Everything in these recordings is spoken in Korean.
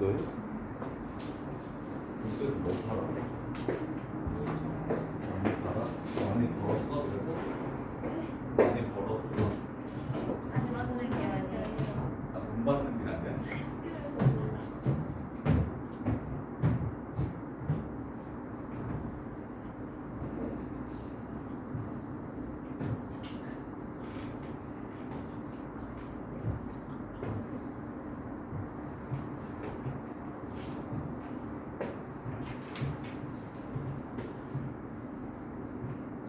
벌써요? 부스에서 뭐 팔아? 많이 팔아? 많이 벌었어? 그래서? 많이 벌었어? 안 받는 게 아니에요. 아, 돈 받는 게 아니야?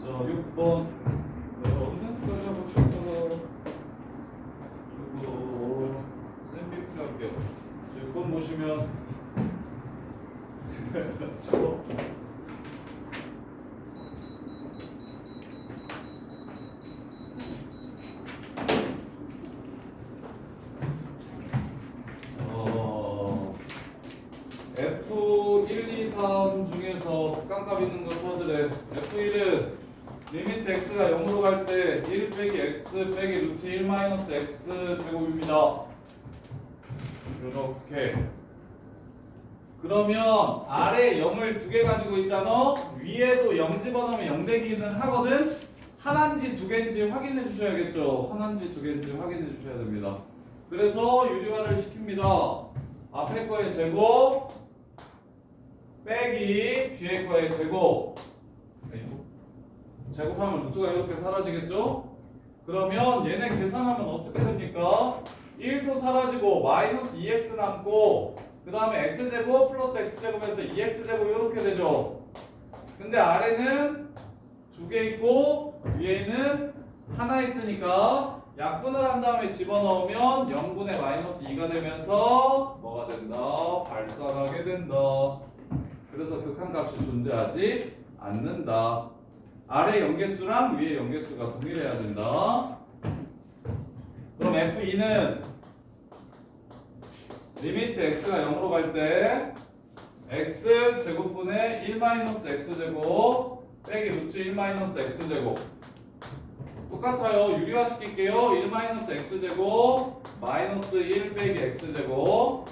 자, 6번. 어드밴스까지 하고 싶어서 그리고 샌비크 할게요. 6번 보시면 저 F1, 2, 3 중에서 극한값 있는 거 찾으래. F1은 리미트 x가 0으로 갈 때 1 빼기 x 빼기 루트 1 마이너스 x 제곱입니다. 이렇게. 그러면 아래 0을 두 개 가지고 있잖아. 위에도 0 집어넣으면 0 되기는 하거든. 하나인지 두 개인지 확인해 주셔야겠죠. 하나인지 두 개인지 확인해 주셔야 됩니다. 그래서 유리화를 시킵니다. 앞에 거의 제곱 빼기 뒤에 거의 제곱. 제곱하면 루트가 이렇게 사라지겠죠? 그러면 얘네 계산하면 어떻게 됩니까? 1도 사라지고 마이너스 2x 남고 그 다음에 x제곱 플러스 x제곱에서 2x제곱 이렇게 되죠. 근데 아래는 두 개 있고 위에는 하나 있으니까 약분을 한 다음에 집어넣으면 0분의 마이너스 2가 되면서 뭐가 된다? 발산하게 된다. 그래서 극한값이 존재하지 않는다. 아래 연계수랑 위에 연계수가 동일해야 된다. 그럼 F2는 리미트 x가 0으로 갈 때 x 제곱분의 1 마이너스 x 제곱 빼기 루트 1 마이너스 x 제곱 똑같아요. 유리화 시킬게요. 1 마이너스 x 제곱 마이너스 1 빼기 x 제곱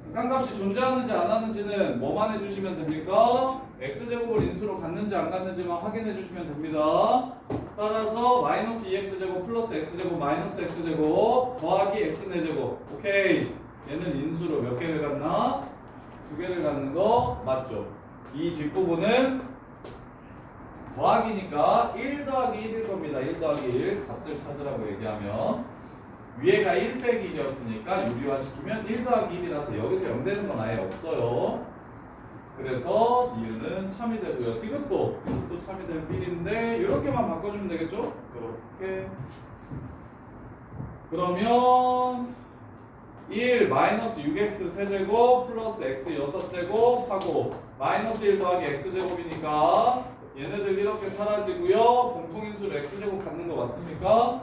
극한값이 존재하는지 안 하는지는 뭐만 해주시면 됩니까? x제곱을 인수로 갖는지 안 갖는지만 확인해 주시면 됩니다. 따라서 마이너스 2x제곱 플러스 x제곱 마이너스 x제곱 더하기 x4제곱. 오케이. 얘는 인수로 몇 개를 갖나? 두 개를 갖는 거 맞죠? 이 뒷부분은 더하기니까 1 더하기 1일 겁니다. 1 더하기 1 값을 찾으라고 얘기하면 위에가 1 빼기 1이었으니까 유리화 시키면 1 더하기 1이라서 여기서 0 되는 건 아예 없어요. 그래서 이유는 참이 되고요. 디귿도 참이 될 필인데 이렇게만 바꿔주면 되겠죠? 이렇게. 그러면 1 마이너스 6x 세제곱 플러스 x 6제곱 하고 마이너스 1 더하기 x제곱이니까 얘네들 이렇게 사라지고요. 공통인수로 x제곱 갖는 거 맞습니까?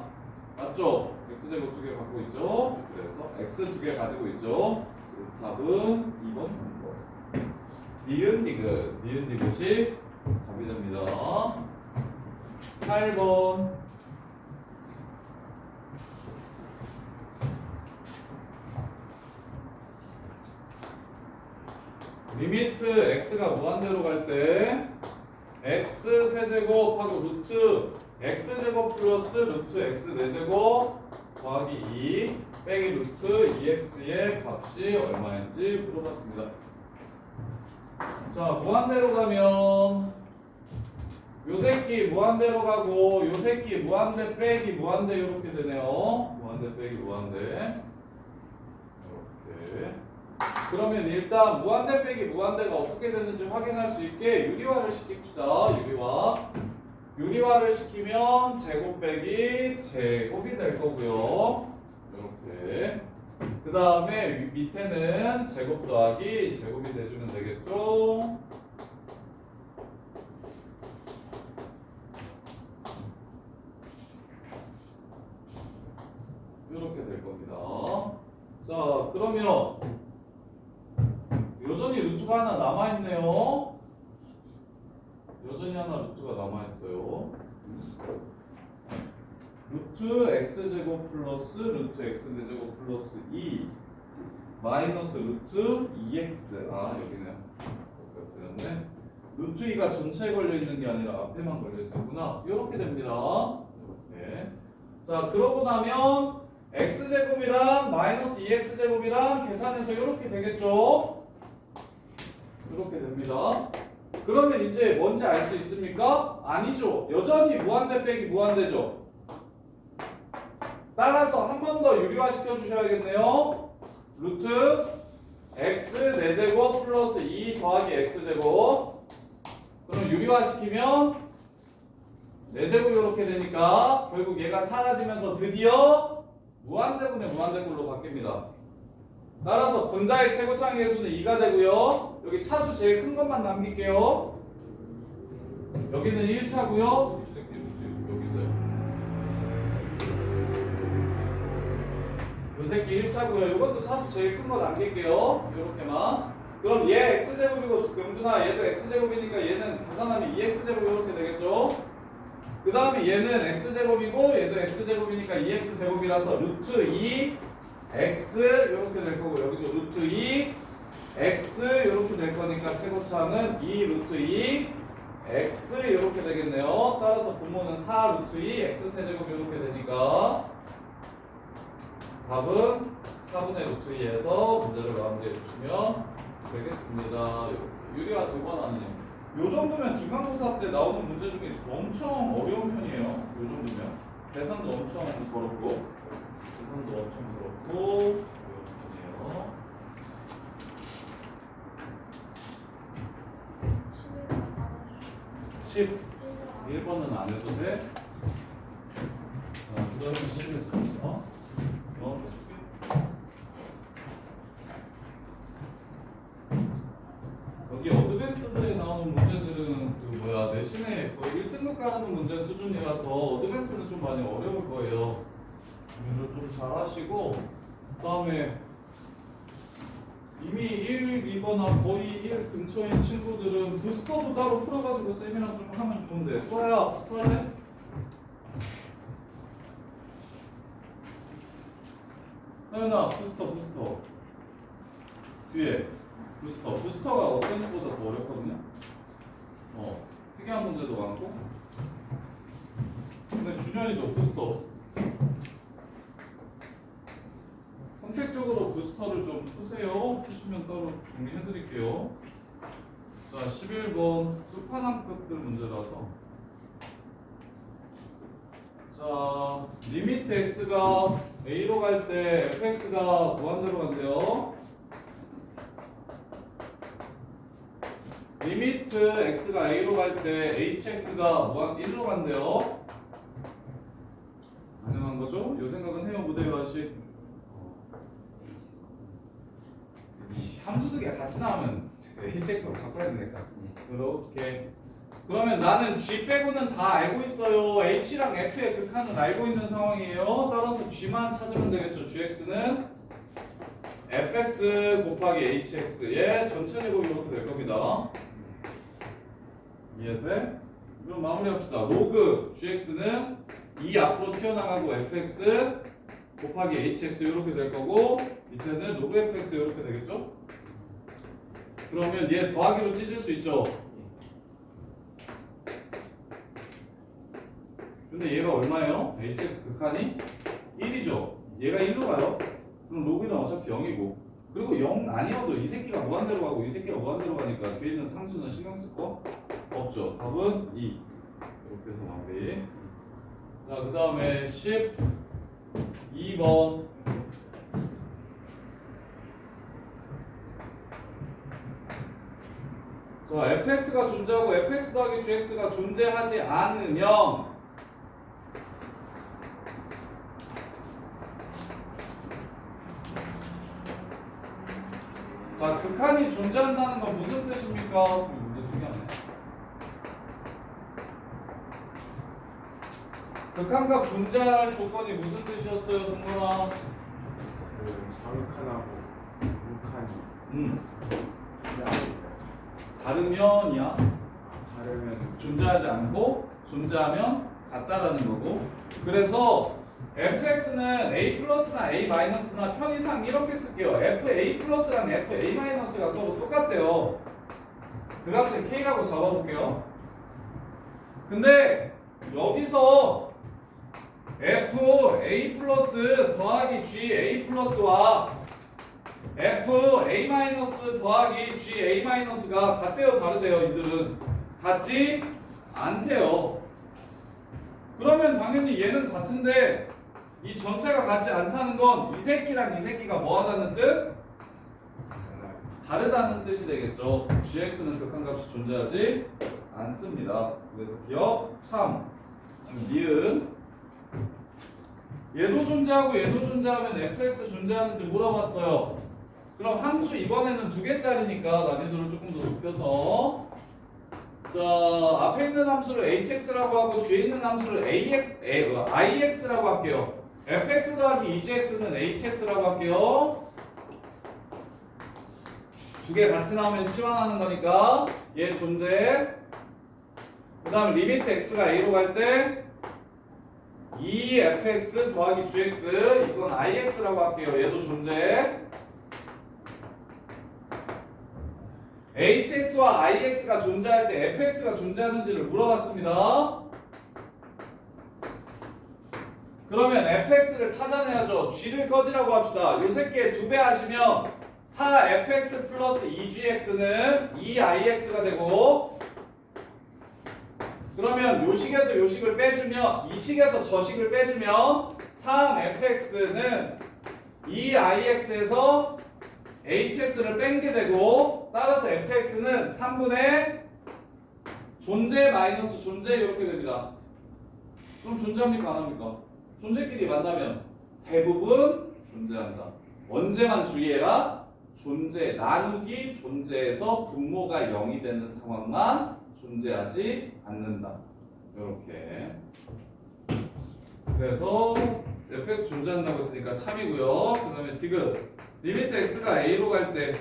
맞죠? x제곱 두 개 갖고 있죠? 그래서 x 두 개 가지고 있죠? 그래서 답은 2번 3번. 니은 디귿이 답이 됩니다. 8번 리미트 x가 무한대로 갈 때 x 세제곱하고 루트 x제곱 플러스 루트 x 4제곱 더하기 2 빼기 루트 2x의 값이 얼마인지 물어봤습니다. 자, 무한대로 가면 요 새끼 무한대로 가고 요 새끼 무한대 빼기 무한대 이렇게 되네요. 무한대 빼기 무한대 이렇게. 그러면 일단 무한대 빼기 무한대가 어떻게 되는지 확인할 수 있게 유리화를 시킵시다. 유리화를 시키면 제곱 빼기 제곱이 될 거고요. 이렇게. 그 다음에 밑에는 제곱 더하기 제곱이 돼주면 되겠죠. 이렇게 될 겁니다. 자, 그러면 여전히 루트가 하나 남아있네요. 여전히 하나 루트가 남아있어요. 루트 x제곱 플러스 루트 x4제곱 플러스 2 마이너스 루트 2x. 아 여기네요. 틀렸네. 루트 2가 전체에 걸려 있는 게 아니라 앞에만 걸려 있었구나. 이렇게 됩니다. 이렇게. 자 그러고 나면 x 제곱이랑 마이너스 2x 제곱이랑 계산해서 이렇게 되겠죠. 이렇게 됩니다. 그러면 이제 뭔지 알 수 있습니까? 아니죠. 여전히 무한대 빼기 무한대죠. 따라서 한 번 더 유리화 시켜 주셔야겠네요. 루트 x 4제곱 플러스 2 더하기 x 제곱. 그럼 유리화 시키면 4제곱 이렇게 되니까 결국 얘가 사라지면서 드디어 무한대분의 무한대꼴로 바뀝니다. 따라서 분자의 최고차항 계수는 2가 되고요. 여기 차수 제일 큰 것만 남길게요. 여기는 1차고요. 여기 있어요. 요 새끼 1차고요. 이것도 차수 제일 큰 거 남길게요. 이렇게만. 그럼 얘 x제곱이고 명준아 얘도 x제곱이니까 얘는 계산하면 2x제곱 이렇게 되겠죠. 그 다음에 얘는 x제곱이고 얘도 x제곱이니까 2x제곱이라서 루트 2 x 이렇게 될 거고 여기도 루트 2 x 이렇게 될 거니까 최고차항은 2 루트 2 x 이렇게 되겠네요. 따라서 분모는 4 루트 2 x 세제곱 이렇게 되니까 답은 4분의 루트 2에서 문제를 마무리해 주시면 되겠습니다. 유리화 2번 아니에요. 요 정도면 중간고사 때 나오는 문제 중에 엄청 어려운 편이에요. 요 정도면 계산도 엄청 어렵고 계산도 엄청 어렵고 어려운 편이에요. 11번은 안 해도 돼. 자, 그 다음에 11번 여기 어드밴스드에 나오는 문제들은 그 뭐야 내신에 거의 1등급 가르는 문제 수준이라서 어드밴스는 좀 많이 어려울 거예요. 이걸 좀 잘 하시고 그 다음에 이미 1, 2거나 거의 1 근처인 친구들은 부스터도 따로 풀어가지고 쌤이랑 좀 하면 좋은데 수아야 부스터 할래? 서연아 부스터 뒤에 부스터가 어드밴스보다 더 어렵거든요. 특이한 문제도 많고. 근데 준현이도 부스터. 선택적으로 부스터를 좀 푸세요. 푸시면 따로 정리해드릴게요. 자, 11번 끝판왕급들 문제라서. 자, 리미트 x가 a로 갈 때 fx가 무한대로 간대요. 리미트 x가 a로 갈 때 hx가 무한 1로 간대요. 가능한 거죠? 요 생각은 해요, 못해요, 아직? 함수 두 개가 같이 나오면 hx로 바꿔야 되니까. 그렇게. 그러면 나는 g 빼고는 다 알고 있어요. h랑 f의 극한은 알고 있는 상황이에요. 따라서 g만 찾으면 되겠죠. gx는 fx 곱하기 hx의 전체 제곱이 이렇게 될 겁니다. 이해돼? 그럼 마무리합시다. 로그 gx는 2 앞으로 튀어나가고 fx 곱하기 hx 이렇게 될 거고 밑에는 로그 fx 이렇게 되겠죠? 그러면 얘 더하기로 찢을 수 있죠? 근데 얘가 얼마예요? hx 극한이 1이죠? 얘가 1로 가요? 그럼 로그는 어차피 0이고 그리고 0 아니어도 이 새끼가 무한대로 가고 이 새끼가 무한대로 가니까 뒤에 있는 상수는 신경 쓸 거 없죠. 답은 2. 이렇게 해서 마무리. 자, 그 다음에 12번. 자, fx가 존재하고 fx 더하기 gx가 존재하지 않으면 자, 극한이 존재한다는 건 무슨 뜻입니까? 문제 특이하네. 극한값 존재할 조건이 무슨 뜻이었어요, 동건아? 자극하고 극한이 다르면이야. 다르면 존재하지 않고 존재하면 같다라는 거고. 그래서 fx는 a 플러스나 a 마이너스나 편의상 이렇게 쓸게요. fa 플러스랑 fa 마이너스가 서로 똑같대요. 그 값을 k라고 잡아볼게요. 근데 여기서 fa 플러스 더하기 ga 플러스와 fa 마이너스 더하기 ga 마이너스가 같대요, 다르대요? 이들은 같지 않대요. 그러면 당연히 얘는 같은데 이 전체가 같지 않다는 건 이 새끼랑 이 새끼가 뭐하다는 뜻? 다르다는 뜻이 되겠죠. gx는 극한값이 존재하지 않습니다. 그래서 기억 참 니은 얘도 존재하고 얘도 존재하면 fx 존재하는지 물어봤어요. 그럼 함수 이번에는 2개짜리니까 난이도를 조금 더 높여서 자 앞에 있는 함수를 hx라고 하고 뒤에 있는 함수를 ix라고 할게요. fx 더하기 2gx는 hx라고 할게요. 2개 같이 나오면 치환하는 거니까 얘 존재. 그 다음 리미트 x가 a로 갈 때 2fx 더하기 gx 이건 ix라고 할게요. 얘도 존재. hx와 ix가 존재할 때 fx가 존재하는지를 물어봤습니다. 그러면 fx를 찾아내야죠. g를 꺼지라고 합시다. 요 새끼의 2배 하시면 4fx 플러스 2gx는 2ix가 되고, 그러면 요 식에서 요 식을 빼주면, 이 식에서 저 식을 빼주면 3fx는 2ix에서 hx를 뺀게 되고, 따라서 fx는 3분의 존재 마이너스 존재 이렇게 됩니다. 그럼 존재합니까 안 합니까? 존재끼리 만나면 대부분 존재한다. 언제만 주의해라? 존재 나누기 존재에서 분모가 0이 되는 상황만 존재하지 않는다. 이렇게. 그래서 fx 존재한다고 했으니까 참이고요. 그 다음에 디귿 리미트 x가 a로 갈 때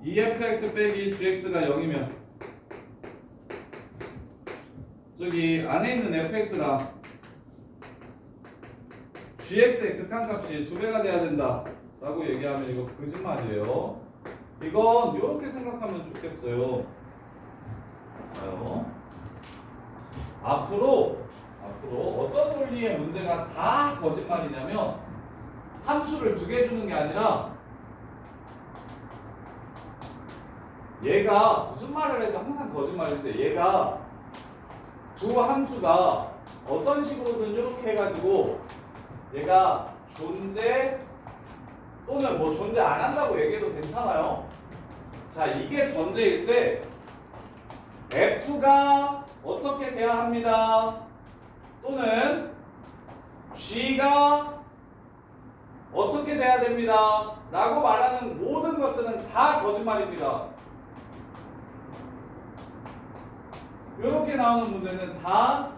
2fx 빼기 gx가 0이면 저기 안에 있는 fx랑 gx의 극한값이 2배가 돼야 된다 라고 얘기하면 이거 거짓말이에요. 이건 이렇게 생각하면 좋겠어요. 앞으로 어떤 논리의 문제가 다 거짓말이냐면 함수를 2개 주는 게 아니라 얘가 무슨 말을 해도 항상 거짓말인데 얘가 두 함수가 어떤 식으로든 이렇게 해가지고 얘가 존재 또는 뭐 존재 안 한다고 얘기해도 괜찮아요. 자, 이게 전제일 때 f가 어떻게 돼야 합니다. 또는 g가 어떻게 돼야 됩니다. 라고 말하는 모든 것들은 다 거짓말입니다. 이렇게 나오는 문제는 다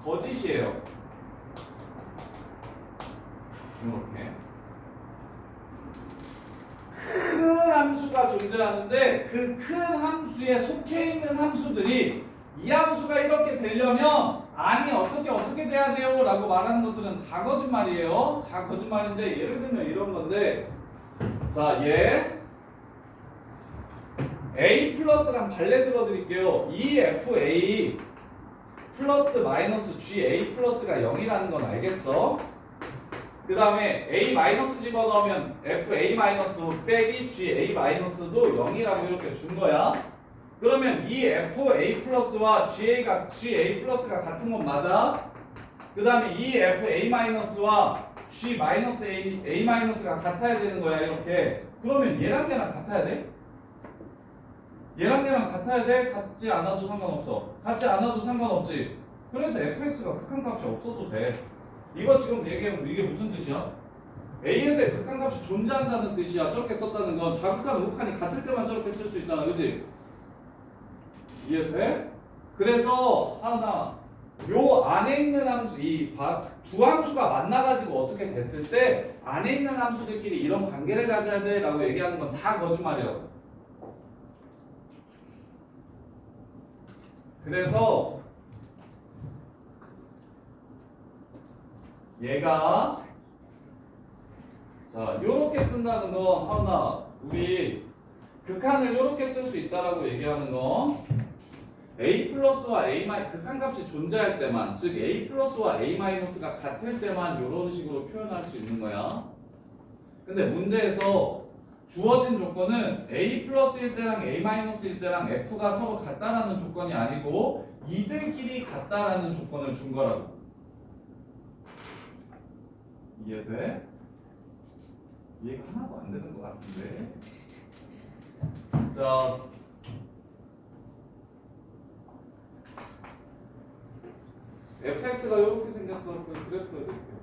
거짓이에요. 이렇게 큰 함수가 존재하는데 그 큰 함수에 속해 있는 함수들이 이 함수가 이렇게 되려면 아니 어떻게 돼야 돼요 라고 말하는 것들은 다 거짓말이에요. 다 거짓말인데 예를 들면 이런 건데 자, 얘 a 플러스랑 발레 들어드릴게요. EFA 플러스 마이너스 GA 플러스가 0이라는 건 알겠어? 그 다음에 A 마이너스 집어넣으면 FA 마이너스 빼기 GA 마이너스도 0이라고 이렇게 준 거야. 그러면 이 FA 플러스와 GA 플러스가 같은 건 맞아? 그 다음에 이 FA 마이너스와 G 마이너스 A 마이너스가 같아야 되는 거야 이렇게. 그러면 얘랑 얘랑 같아야 돼? 얘랑 얘랑 같아야 돼? 같지 않아도 상관없어. 같지 않아도 상관없지. 그래서 fx가 극한값이 없어도 돼. 이거 지금 얘기하면 이게 무슨 뜻이야? A에서의 극한값이 존재한다는 뜻이야. 저렇게 썼다는 건 좌극한 우극한이 같을 때만 저렇게 쓸 수 있잖아. 그지? 이해돼? 그래서 하나 요 안에 있는 함수 이 두 함수가 만나가지고 어떻게 됐을 때 안에 있는 함수들끼리 이런 관계를 가져야 돼 라고 얘기하는 건 다 거짓말이라고. 그래서 얘가 자 요렇게 쓴다는 거 하나 우리 극한을 요렇게 쓸 수 있다라고 얘기하는 거 a 플러스와 a 마이 극한값이 존재할 때만 즉 a 플러스와 a 마이너스가 같을 때만 요런 식으로 표현할 수 있는 거야. 근데 문제에서 주어진 조건은 a 플러스일 때랑 a 마이너스일 때랑 f가 서로 같다라는 조건이 아니고 이들끼리 같다라는 조건을 준 거라고. 이해돼? 이해가 하나도 안 되는 것 같은데. 자, fx가 이렇게 생겼어. 그 그래프 이렇게.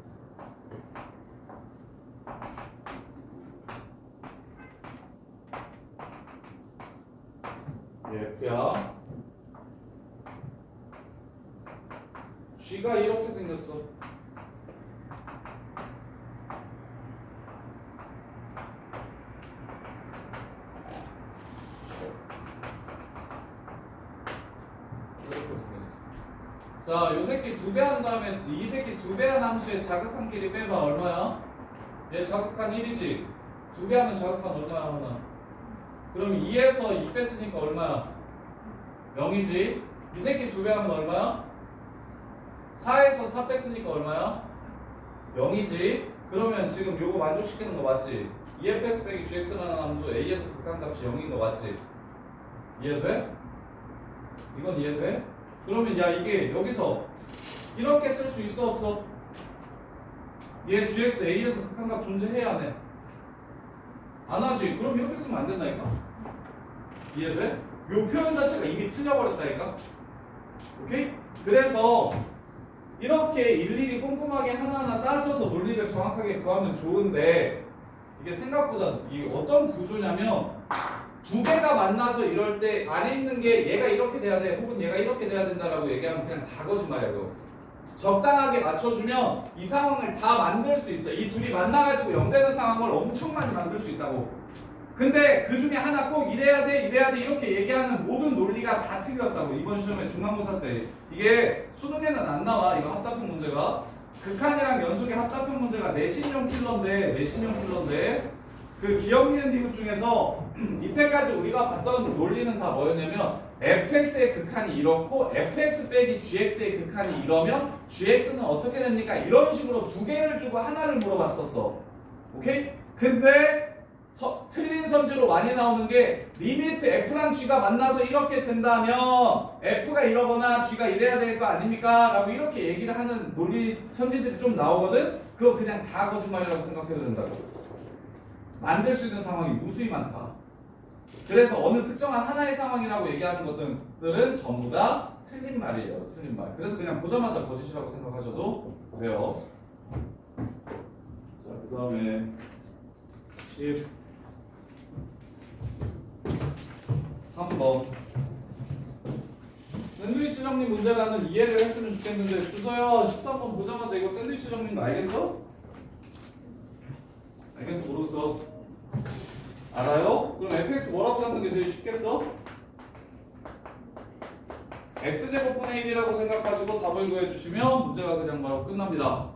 f야. g가 이렇게 생겼어. 이렇게 생겼어. 자, 요 새끼 2배 한 다음에 이 새끼 2배 한 함수의 자극한끼리 빼봐. 얼마야? 얘 자극한 1이지. 2배 하면 자극한 얼마야 하나? 그럼 2에서 2 뺐으니까 얼마야? 0이지. 이 새끼 2배 하면 얼마야? 4에서 4 뺐으니까 얼마야? 0이지. 그러면 지금 요거 만족시키는 거 맞지? EFX 빼기 GX라는 함수 A에서 극한값이 0인 거 맞지? 이해돼? 이건 이해돼? 그러면 야 이게 여기서 이렇게 쓸 수 있어 없어? 얘 GX A에서 극한값 존재해야 안 해? 안 하지? 그럼 이렇게 쓰면 안 된다니까? 이해돼? 요 표현 자체가 이미 틀려버렸다니까? 오케이? 그래서 이렇게 일일이 꼼꼼하게 하나하나 따져서 논리를 정확하게 구하면 좋은데 이게 생각보다 이게 어떤 구조냐면 두 개가 만나서 이럴 때 안에 있는 게 얘가 이렇게 돼야 돼 혹은 얘가 이렇게 돼야 된다라고 얘기하면 그냥 다 거짓말이야 그거. 적당하게 맞춰주면 이 상황을 다 만들 수 있어. 이 둘이 만나가지고 0 되는 상황을 엄청 많이 만들 수 있다고. 근데 그 중에 하나 꼭 이래야 돼 이렇게 얘기하는 모든 논리가 다 틀렸다고. 이번 시험에 중간고사 때 이게 수능에는 안 나와. 이거 합답형 문제가 극한이랑 연속의 합답형 문제가 내신용 킬러인데 그 기억 니은 디귿 중에서 이때까지 우리가 봤던 논리는 다 뭐였냐면 fx의 극한이 이렇고 fx 빼기 gx의 극한이 이러면 gx는 어떻게 됩니까? 이런 식으로 두 개를 주고 하나를 물어봤었어. 오케이? 근데 틀린 선지로 많이 나오는 게 리미트 f랑 g가 만나서 이렇게 된다면 f가 이러거나 g가 이래야 될 거 아닙니까? 라고 이렇게 얘기를 하는 논리 선지들이 좀 나오거든? 그거 그냥 다 거짓말이라고 생각해도 된다고. 만들 수 있는 상황이 무수히 많다. 그래서 어느 특정한 하나의 상황이라고 얘기하는 것들은 전부 다 틀린 말이에요. 틀린 말. 그래서 그냥 보자마자 거짓이라고 생각하셔도 돼요. 자, 그 다음에 13번 샌드위치 정리 문제라는 이해를 했으면 좋겠는데 주서요 13번 보자마자 이거 샌드위치 정리인 거 알겠어? 알겠어? 모르겠어? 알아요? 그럼 fx 뭐라고 잡는 게 제일 쉽겠어? x제곱분의 1이라고 생각하시고 답을 구해주시면 문제가 그냥 바로 끝납니다.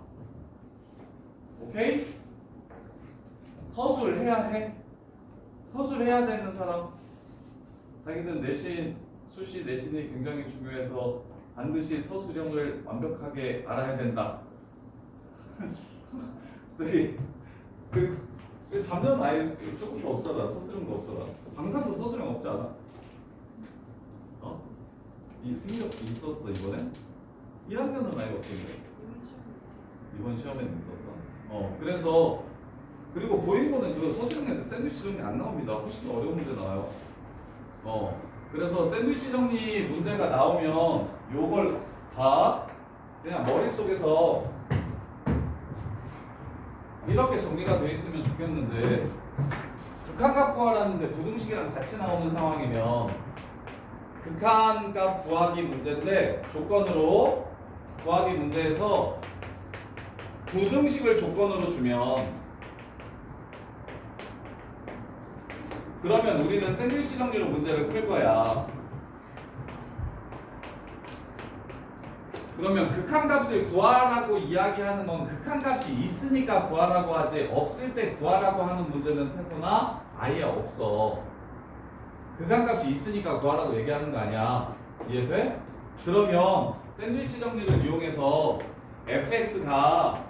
오케이? 서술해야 해. 서술해야 되는 사람. 자기는 내신, 수시 내신이 굉장히 중요해서 반드시 서술형을 완벽하게 알아야 된다. 저기 그 작년 IS 조금 더 없잖아. 서술형도 없잖아. 방산도 서술형 없지 않아? 어? 이 생각 있었어 이번에? 1학년은 아예 없던데. 이번 시험에는 있었어. 그래서 그리고 보인거는 그거 서술형인데 샌드위치 정리 안 나옵니다. 훨씬 더 어려운 문제 나와요. 그래서 샌드위치 정리 문제가 나오면 요걸 다 그냥 머릿속에서 이렇게 정리가 돼 있으면 좋겠는데 극한값 구하라는데 부등식이랑 같이 나오는 상황이면 극한값 구하기 문제인데 조건으로 구하기 문제에서 부등식을 조건으로 주면 그러면 우리는 샌드위치 정리로 문제를 풀 거야. 그러면 극한값을 구하라고 이야기하는 건 극한값이 있으니까 구하라고 하지 없을 때 구하라고 하는 문제는 태소나 아예 없어. 극한값이 있으니까 구하라고 얘기하는 거 아니야. 이해돼? 그러면 샌드위치 정리를 이용해서 fx가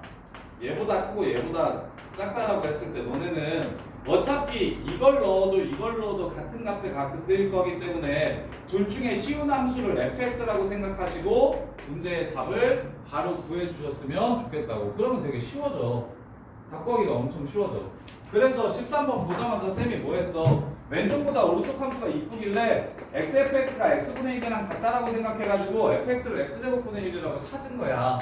얘보다 크고 얘보다 작다라고 했을 때 너네는 어차피 이걸 넣어도 같은 값을 갖을 거기 때문에 둘 중에 쉬운 함수를 fx라고 생각하시고 문제의 답을 바로 구해 주셨으면 좋겠다고. 그러면 되게 쉬워져. 답 구하기가 엄청 쉬워져. 그래서 13번 보자마자 쌤이 뭐 했어? 왼쪽보다 오른쪽 함수가 이쁘길래 xfx가 x분의 1이랑 같다라고 생각해가지고 fx를 x제곱분의 1이라고 찾은 거야.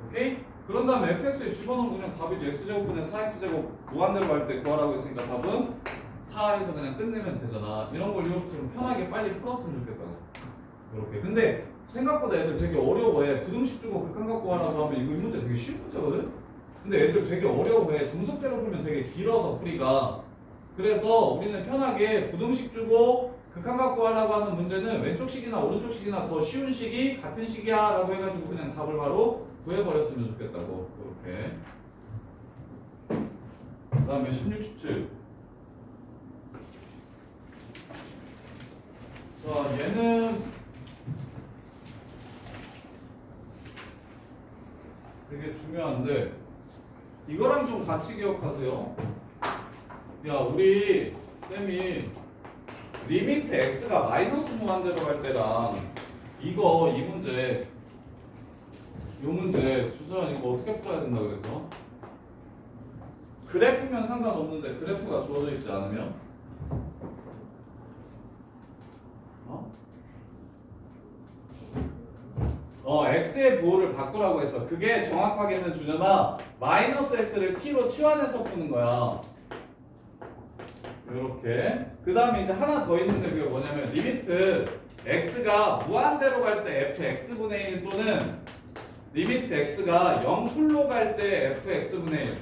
오케이? 그런 다음에 fx에 집어넣으면 그냥 답이지. x제곱분의 4x제곱 무한대로 갈 때 구하라고 했으니까 답은 4에서 그냥 끝내면 되잖아. 이런 걸 이렇게 편하게 빨리 풀었으면 좋겠다고. 이렇게. 근데 생각보다 애들 되게 어려워해. 부등식 주고 극한값 구하라고 하면 이거 이 문제 되게 쉬운 문제거든? 근데 애들 되게 어려워해. 정석대로 풀면 되게 길어서 풀이가. 그래서 우리는 편하게 부등식 주고 극한값 구하라고 하는 문제는 왼쪽 식이나 오른쪽 식이나 더 쉬운 식이 같은 식이야 라고 해가지고 그냥 답을 바로 구해버렸으면 좋겠다고. 이렇게. 그 다음에 16, 17. 자, 얘는 되게 중요한데 이거랑 좀 같이 기억하세요. 야, 우리 쌤이 리미트 x가 마이너스 무한대로 갈 때랑 이 문제 요 문제 주소연 이거 어떻게 풀어야 된다 그랬어? 그래프면 상관없는데 그래프가 주어져 있지 않으면 x의 부호를 바꾸라고 했어. 그게 정확하게는 준현아 마이너스 x를 t로 치환해서 푸는 거야. 이렇게. 그 다음에 이제 하나 더 있는데 그게 뭐냐면 리미트 x가 무한대로 갈 때 fx분의 1 또는 리미트 x가 0풀로 갈 때 fx분의 1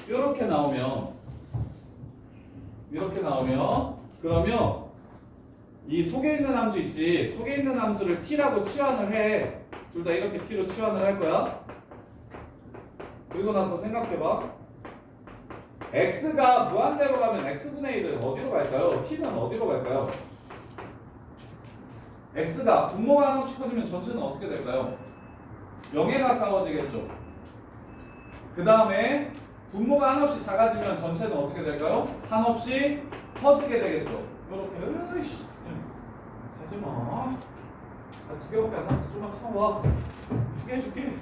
이렇게 나오면 그러면 이 속에 있는 함수 있지. 속에 있는 함수를 t라고 치환을 해. 둘 다 이렇게 t로 치환을 할 거야. 그리고 나서 생각해봐. x가 무한대로 가면 x분의 1은 어디로 갈까요? t는 어디로 갈까요? x가 분모가 한없이 커지면 전체는 어떻게 될까요? 0에 가까워지겠죠. 그 다음에 분모가 한없이 작아지면 전체는 어떻게 될까요? 한없이 커지게 되겠죠. 이렇게. 으이씨. 하지마. 두 개밖에 안 남았어. 좀만 참아봐. 주게 해줄게.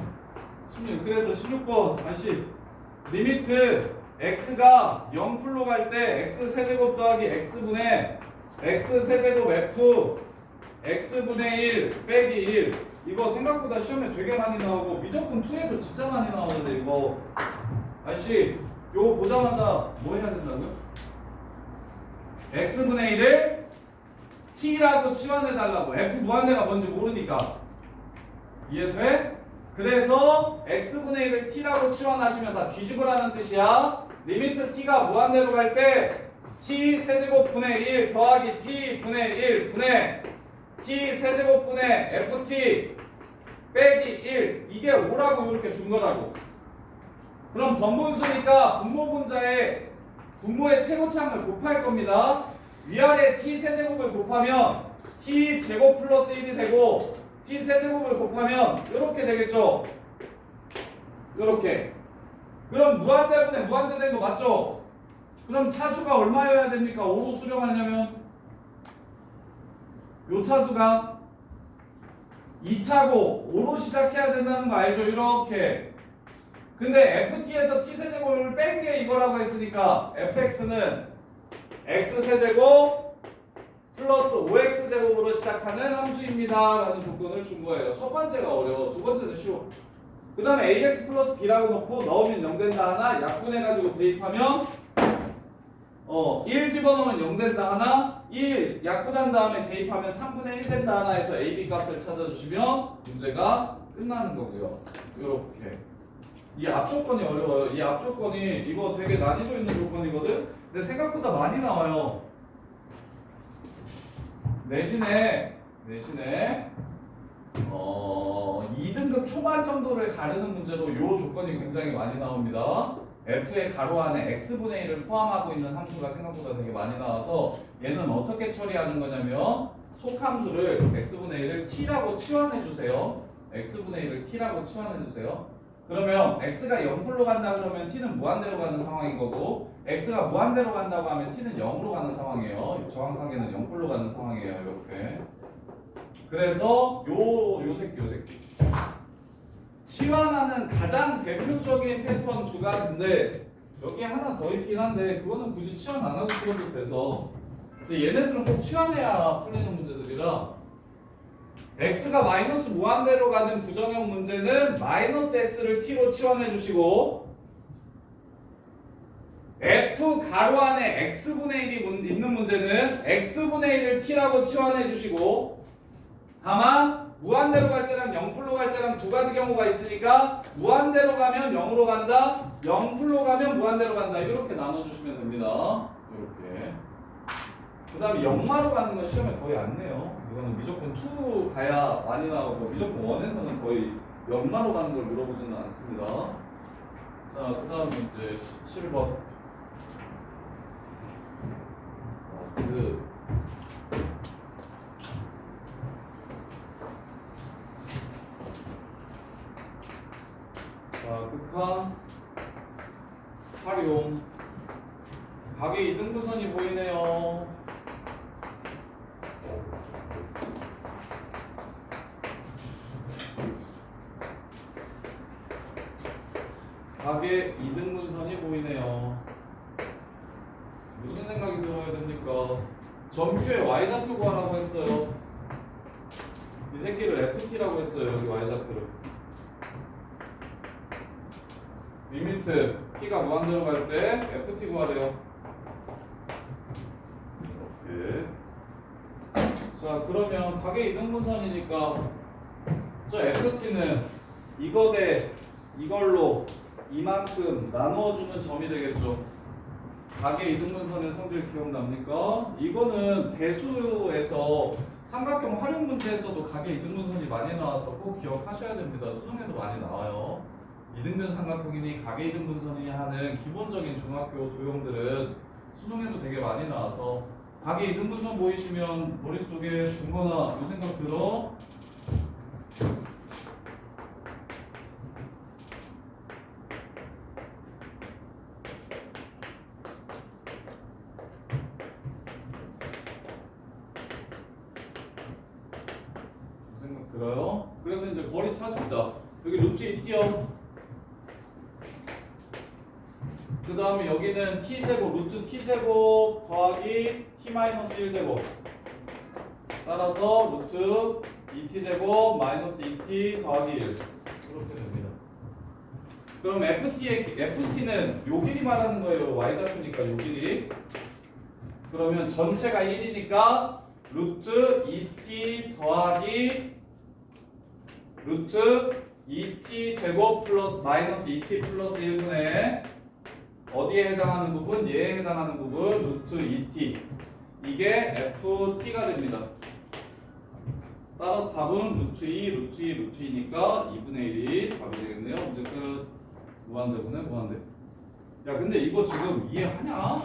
16. 그래서 16번 다시 리미트 x가 0풀로 갈 때 x 세제곱 더하기 x분의 x 세제곱 f x분의 1 빼기 1 이거 생각보다 시험에 되게 많이 나오고 미적분 2에도 진짜 많이 나오는데 이거 아저씨 요거 보자마자 뭐 해야 된다고요? x분의 1을 t라고 치환해달라고. f 무한대가 뭔지 모르니까. 이해돼? 그래서 x분의 1을 t라고 치환하시면 다 뒤집으라는 뜻이야. 리미트 t가 무한대로 갈 때 t 세제곱 분의 1 더하기 t 분의 1 분의 t 세제곱 분의 ft 빼기 1 이게 5라고 이렇게 준 거라고. 그럼 번분수니까 분모분자에 분모의 최고차항을 곱할 겁니다. 위아래 t 세제곱을 곱하면 t 제곱 플러스 1이 되고 t 세제곱을 곱하면 이렇게 되겠죠. 이렇게. 그럼 무한대분의 무한대 된 거 맞죠? 그럼 차수가 얼마여야 됩니까? 5로 수렴하려면 요 차수가 2차고 5로 시작해야 된다는 거 알죠? 이렇게. 근데 ft에서 t세제곱을 뺀 게 이거라고 했으니까 fx는 x세제곱 플러스 5x제곱으로 시작하는 함수입니다 라는 조건을 준 거예요. 첫 번째가 어려워. 두 번째는 쉬워. 그 다음에 ax 플러스 b라고 놓고 넣으면 0 된다 하나, 약분해가지고 대입하면 1 집어넣으면 0 된다 하나, 1 약분한 다음에 대입하면 3분의 1 된다 하나 해서 a, b 값을 찾아주시면 문제가 끝나는 거고요. 이렇게. 이 앞조건이 어려워요. 이 앞조건이 이거 되게 난이도 있는 조건이거든? 근데 생각보다 많이 나와요. 내신에 2등급 초반 정도를 가르는 문제로 이 조건이 굉장히 많이 나옵니다. f의 가로 안에 x분의 1을 포함하고 있는 함수가 생각보다 되게 많이 나와서 얘는 어떻게 처리하는 거냐면 속함수를 x분의 1을 t라고 치환해 주세요. x분의 1을 t라고 치환해 주세요. 그러면 x가 0풀로 간다 그러면 t는 무한대로 가는 상황인 거고 x가 무한대로 간다고 하면 t는 0으로 가는 상황이에요. 정확하게는 0풀로 가는 상황이에요. 이렇게. 그래서 요 새끼 치환하는 가장 대표적인 패턴 두 가지인데 여기 하나 더 있긴 한데 그거는 굳이 치환 안 하고 풀어도 돼서 근데 얘네들은 꼭 치환해야 풀리는 문제들이라 x가 마이너스 무한대로 가는 부정형 문제는 마이너스 x를 t로 치환해 주시고 f 가로 안에 x분의 1이 있는 문제는 x분의 1을 t라고 치환해 주시고 다만 무한대로 갈 때랑 0풀로 갈 때랑 두 가지 경우가 있으니까 무한대로 가면 0으로 간다 0풀로 가면 무한대로 간다 이렇게 나눠주시면 됩니다. 이렇게 그 다음에 0마로 가는 건 시험에 거의 안 내요. 이거는 무조건 2 가야 많이 나오고 무조건 1에서는 거의 0마로 가는 걸 물어보지는 않습니다. 자, 그 다음에 이제 17번 라스트 자, 극한 활용 각의 이등분선이 보이네요. 각의 이등분선이 보이네요. 무슨 생각이 들어야 됩니까? 점표의 y좌표 구하라고 했어요. 이 새끼를 ft라고 했어요. 여기 y좌표를. 리미트 t가 무한대로 갈 때 ft 구하래요. 이렇게. 자, 그러면 각의 이등분선이니까 저 ft는 이거 대 이걸로 이만큼 나누어주는 점이 되겠죠. 각의 이등분선의 성질 기억납니까? 이거는 대수에서 삼각형 활용 문제에서도 각의 이등분선이 많이 나와서 꼭 기억하셔야 됩니다. 수능에도 많이 나와요. 이등변 삼각형이니 각의 이등분선이니 하는 기본적인 중학교 도형들은 수능에도 되게 많이 나와서 각의 이등분선 보이시면 머릿속에 든거나 이 생각 들어? 생각 들어요? 그래서 이제 거리 찾습니다. 여기 루트 2t요. 그 다음에 여기는 t제곱, 루트 t제곱 더하기 t-1제곱 따라서 루트 2t제곱 마이너스 2t 더하기 1 이렇게 됩니다. 그럼 ft는 요 길이 말하는 거예요. y좌표니까 요 길이. 그러면 전체가 1이니까 루트 2t 더하기 루트 2t 제곱 플러스 마이너스 2t 플러스 1분의 어디에 해당하는 부분? 얘에 해당하는 부분 루트 2t 이게 ft가 됩니다. 따라서 답은 루트 2, 루트 2, 루트 2니까 2분의 1이 답이 되겠네요. 문제 끝. 무한대분의 무한대. 야, 근데 이거 지금 이해하냐?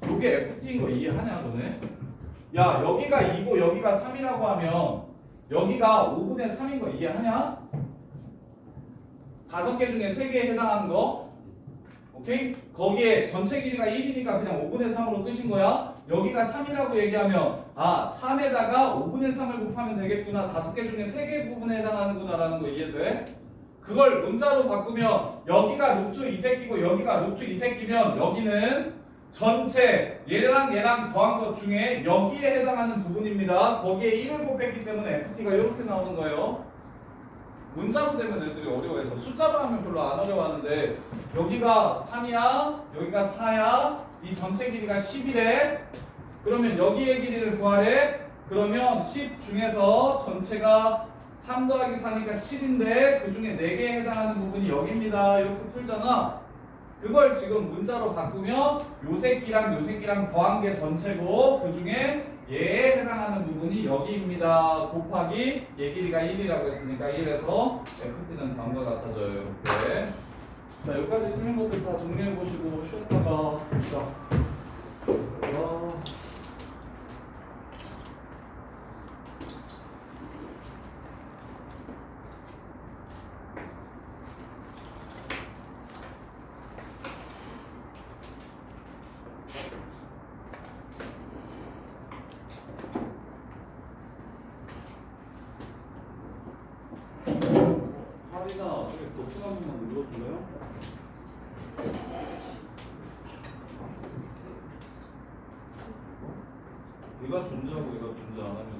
요게 ft인 거 이해하냐 너네? 야, 여기가 2고 여기가 3이라고 하면 여기가 5분의 3인 거 이해하냐? 5개 중에 3개에 해당하는 거 오케이? 거기에 전체 길이가 1이니까 그냥 5분의 3으로 끄신 거야. 여기가 3이라고 얘기하면 3에다가 5분의 3을 곱하면 되겠구나. 5개 중에 3개 부분에 해당하는구나 라는 거 이해돼? 그걸 문자로 바꾸면 여기가 루트 2새끼고 여기가 루트 2새끼면 여기는 전체 얘랑 더한 것 중에 여기에 해당하는 부분입니다. 거기에 1을 곱했기 때문에 ft가 이렇게 나오는 거예요. 문자로 되면 애들이 어려워해서 숫자로 하면 별로 안 어려워하는데 여기가 3이야 여기가 4야 이 전체 길이가 10이래 그러면 여기의 길이를 구하래 그러면 10 중에서 전체가 3 더하기 4니까 7인데 그 중에 4개에 해당하는 부분이 여기입니다. 이렇게 풀잖아. 그걸 지금 문자로 바꾸면 요 새끼랑 더한 게 전체고 그 중에 얘에 해당하는 부분이 여기입니다. 곱하기 얘 길이가 1이라고 했으니까 1에서 FT는 다음과 같아져요. 이렇게. 자, 여기까지 틀린 것들 다 정리해 보시고 쉬었다가 자. 할인아, 저기 버튼 한 번만 눌러줄래요? 얘가 존재하고 얘가 존재 안 하면